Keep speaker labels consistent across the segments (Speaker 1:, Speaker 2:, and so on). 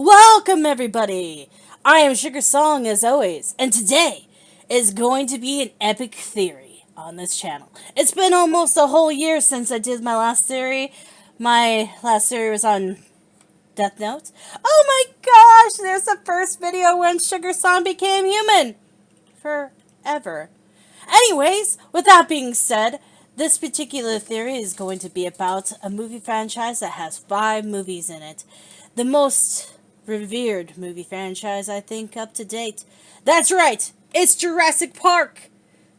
Speaker 1: Welcome, everybody! I am Sugar Song, as always, and today is going to be an epic theory on this channel. It's been almost a whole year since I did my last theory. My last theory was on Death Note. Oh my gosh! There's the first video when Sugar Song became human! Forever. Anyways, with that being said, this particular theory is going to be about a movie franchise that has 5 movies in it. The most revered movie franchise, I think, up to date. That's right! It's Jurassic Park!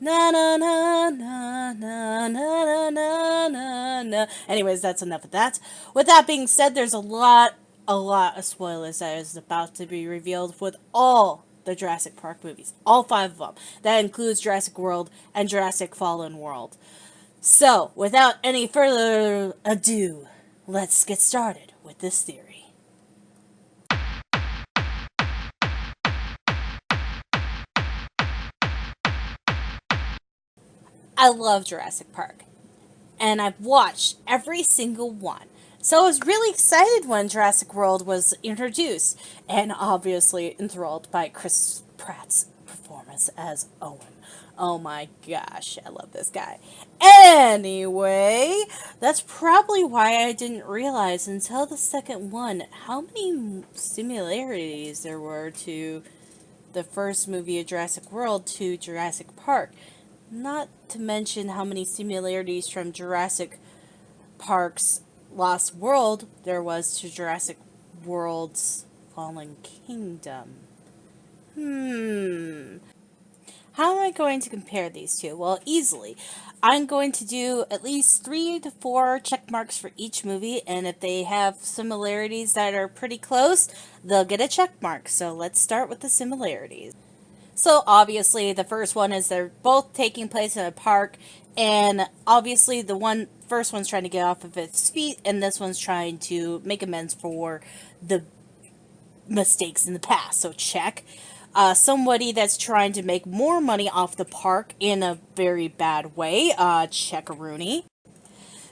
Speaker 1: Na na na na na na na na na. Anyways, that's enough of that. With that being said, there's a lot of spoilers that is about to be revealed with all the Jurassic Park movies. All 5 of them. That includes Jurassic World and Jurassic Fallen World. So, without any further ado, let's get started with this theory. I love Jurassic Park, and I've watched every single one. So I was really excited when Jurassic World was introduced, and obviously enthralled by Chris Pratt's performance as Owen. Oh my gosh, I love this guy. Anyway, that's probably why I didn't realize until the second one how many similarities there were to the first movie of Jurassic World to Jurassic Park. Not to mention how many similarities from Jurassic Park's Lost World there was to Jurassic World's Fallen Kingdom. How am I going to compare these two? Well, easily. I'm going to do at least 3 to 4 check marks for each movie, and if they have similarities that are pretty close, they'll get a check mark. So let's start with the similarities. So obviously the first one is they're both taking place in a park, and obviously the first one's trying to get off of its feet, and this one's trying to make amends for the mistakes in the past. So check. Somebody that's trying to make more money off the park in a very bad way. Check-a-rooney.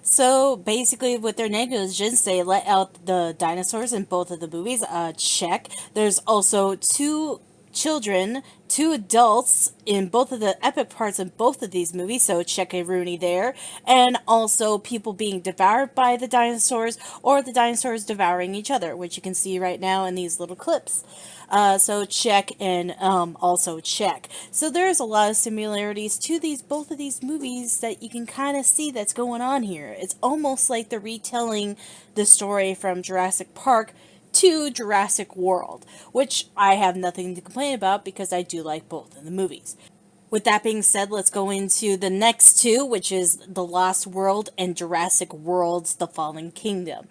Speaker 1: So basically with their negligence, they let out the dinosaurs in both of the movies. Check. There's also 2 children, 2 adults in both of the epic parts in both of these movies, so check-a-rooney there. And also people being devoured by the dinosaurs, or the dinosaurs devouring each other, which you can see right now in these little clips. So check, and also check. So there's a lot of similarities to both of these movies that you can kind of see that's going on here. It's almost like they're retelling the story from Jurassic Park to Jurassic World, which I have nothing to complain about because I do like both of the movies. With that being said, let's go into the next 2, which is The Lost World and Jurassic World's The Fallen Kingdom.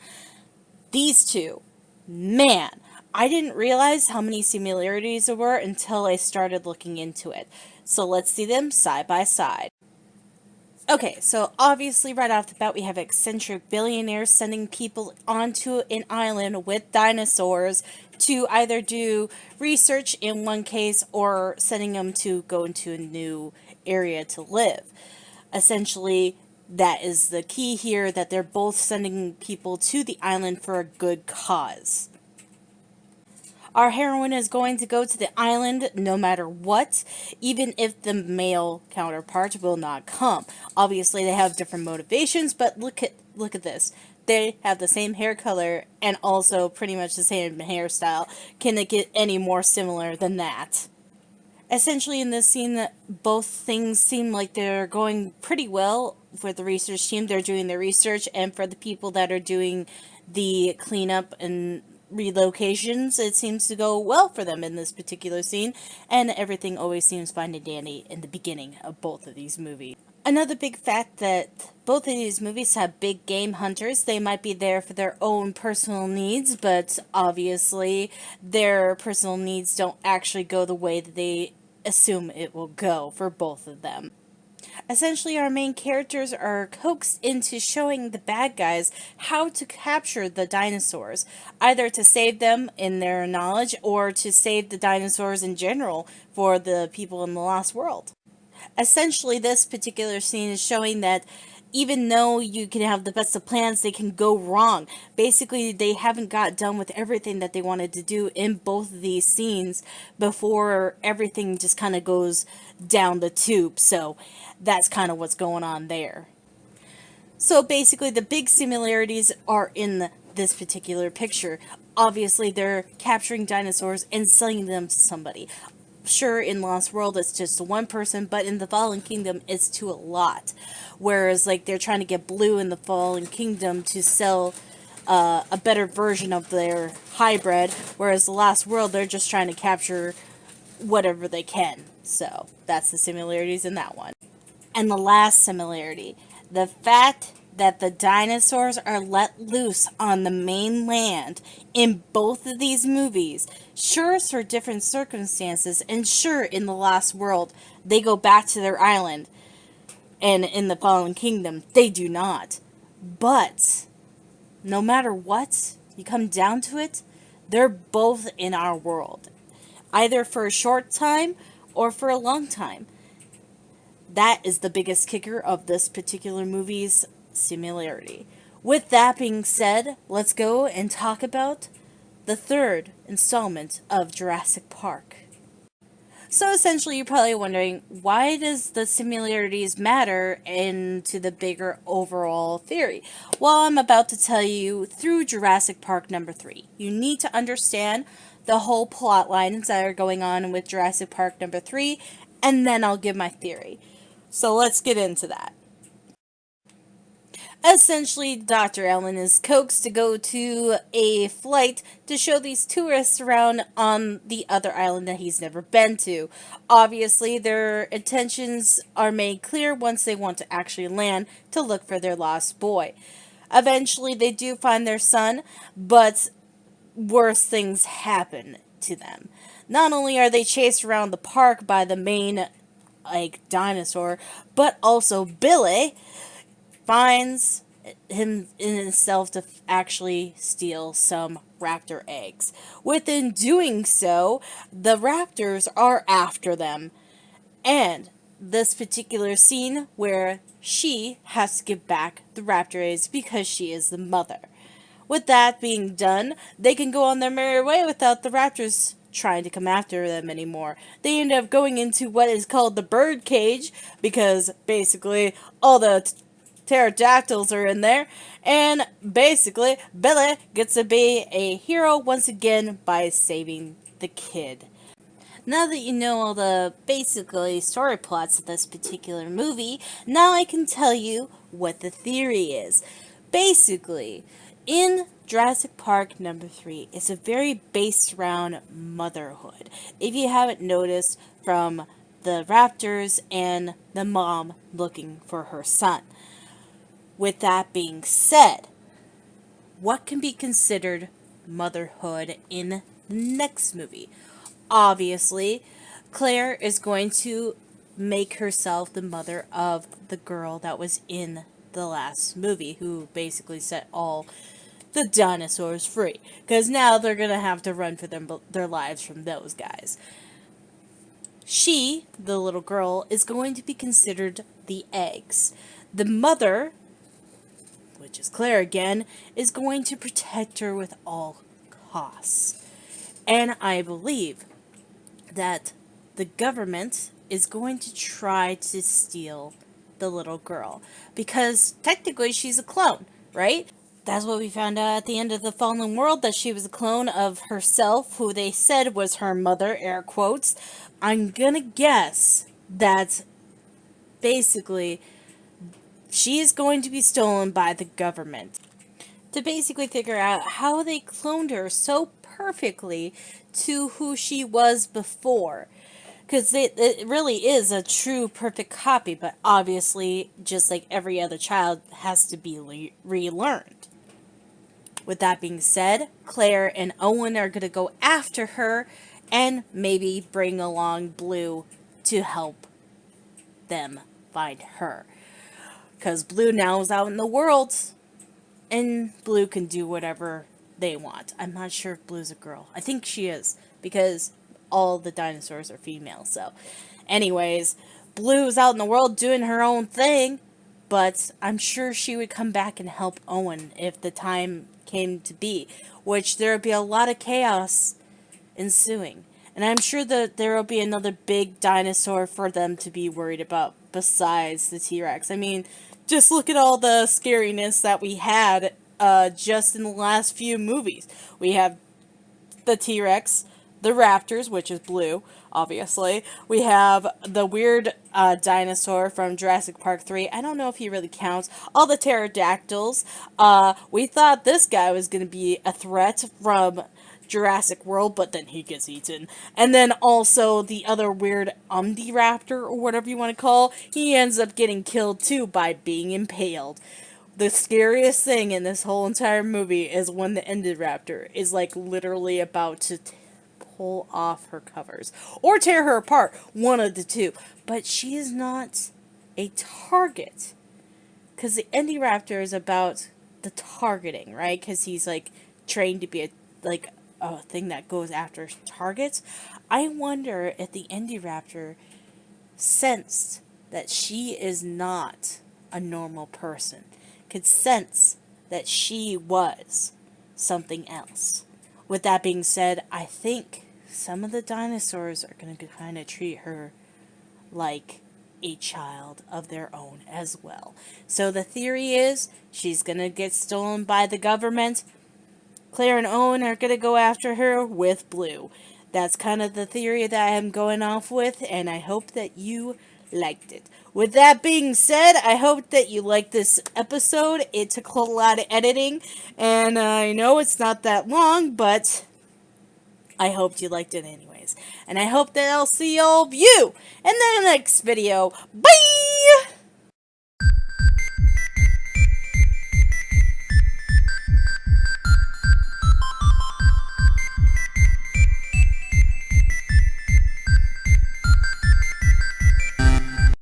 Speaker 1: These 2, man, I didn't realize how many similarities there were until I started looking into it. So let's see them side by side. Okay, so obviously right off the bat we have eccentric billionaires sending people onto an island with dinosaurs to either do research in one case or sending them to go into a new area to live. Essentially, that is the key here, that they're both sending people to the island for a good cause. Our heroine is going to go to the island no matter what, even if the male counterpart will not come. Obviously, they have different motivations, but look at this. They have the same hair color and also pretty much the same hairstyle. Can it get any more similar than that? Essentially, in this scene, both things seem like they're going pretty well. For the research team, they're doing their research, and for the people that are doing the cleanup and relocations, it seems to go well for them in this particular scene, and everything always seems fine and dandy in the beginning of both of these movies. Another big fact that both of these movies have big game hunters. They might be there for their own personal needs, but obviously their personal needs don't actually go the way that they assume it will go for both of them. Essentially, our main characters are coaxed into showing the bad guys how to capture the dinosaurs, either to save them in their knowledge or to save the dinosaurs in general for the people in the Lost World. Essentially, this particular scene is showing that even though you can have the best of plans, they can go wrong. Basically, they haven't got done with everything that they wanted to do in both of these scenes before everything just kind of goes down the tube. So that's kind of what's going on there. So basically, the big similarities are in this particular picture. Obviously, they're capturing dinosaurs and selling them to somebody. Sure, in Lost World it's just to one person, but in the Fallen Kingdom it's to a lot. Whereas, like, they're trying to get Blue in the Fallen Kingdom to sell a better version of their hybrid, whereas the Lost World they're just trying to capture whatever they can. So that's the similarities in that one. And the last similarity, the fact that the dinosaurs are let loose on the mainland in both of these movies. Sure, it's for different circumstances, and sure, in the Lost World, they go back to their island, and in the Fallen Kingdom, they do not. But, no matter what, you come down to it, they're both in our world. Either for a short time, or for a long time. That is the biggest kicker of this particular movie's similarity. With that being said, let's go and talk about the third installment of Jurassic Park. So essentially, you're probably wondering, why does the similarities matter into the bigger overall theory? Well, I'm about to tell you through Jurassic Park number 3. You need to understand the whole plot lines that are going on with Jurassic Park number 3, and then I'll give my theory. So let's get into that. Essentially, Dr. Allen is coaxed to go to a flight to show these tourists around on the other island that he's never been to. Obviously, their intentions are made clear once they want to actually land to look for their lost boy. Eventually, they do find their son, but worse things happen to them. Not only are they chased around the park by the main, like, dinosaur, but also Billy finds him in himself to actually steal some raptor eggs. Within doing so, the raptors are after them. And this particular scene where she has to give back the raptor eggs because she is the mother. With that being done, they can go on their merry way without the raptors trying to come after them anymore. They end up going into what is called the bird cage because basically all the pterodactyls are in there, and basically Billy gets to be a hero once again by saving the kid. Now that you know all the basically story plots of this particular movie, now I can tell you what the theory is. Basically, in Jurassic Park number 3, it's a very based around motherhood. If you haven't noticed, from the raptors and the mom looking for her son. With that being said, what can be considered motherhood in the next movie? Obviously, Claire is going to make herself the mother of the girl that was in the last movie, who basically set all the dinosaurs free. Because now they're going to have to run for their lives from those guys. She, the little girl, is going to be considered the eggs. The mother, which is Claire again, is going to protect her with all costs. And I believe that the government is going to try to steal the little girl. Because technically she's a clone, right? That's what we found out at the end of the Fallen World, that she was a clone of herself, who they said was her mother, air quotes. I'm gonna guess that basically she is going to be stolen by the government to basically figure out how they cloned her so perfectly to who she was before. Because it really is a true perfect copy, but obviously, just like every other child, has to be relearned. With that being said, Claire and Owen are going to go after her and maybe bring along Blue to help them find her. Because Blue now is out in the world, and Blue can do whatever they want. I'm not sure if Blue's a girl. I think she is, because all the dinosaurs are female. So, anyways, Blue's out in the world doing her own thing, but I'm sure she would come back and help Owen if the time came to be, which there would be a lot of chaos ensuing. And I'm sure that there will be another big dinosaur for them to be worried about besides the T-Rex. I mean, just look at all the scariness that we had just in the last few movies. We have the T-Rex, the raptors, which is blue, obviously. We have the weird dinosaur from Jurassic Park 3. I don't know if he really counts. All the pterodactyls. We thought this guy was going to be a threat from Jurassic World, but then he gets eaten. And then also the other weird Umdiraptor, or whatever you want to call, he ends up getting killed too by being impaled. The scariest thing in this whole entire movie is when the Indoraptor is like literally about to pull off her covers or tear her apart, one of the two. But she is not a target, because the Indoraptor is about the targeting, right? Because he's like trained to be a thing that goes after targets. I wonder if the Indoraptor sensed that she is not a normal person, could sense that she was something else. With that being said, I think some of the dinosaurs are going to kind of treat her like a child of their own as well. So the theory is she's going to get stolen by the government. Claire and Owen are going to go after her with Blue. That's kind of the theory that I'm going off with, and I hope that you liked it. With that being said, I hope that you liked this episode. It took a lot of editing, and I know it's not that long, but I hoped you liked it anyways. And I hope that I'll see all of you in the next video. Bye!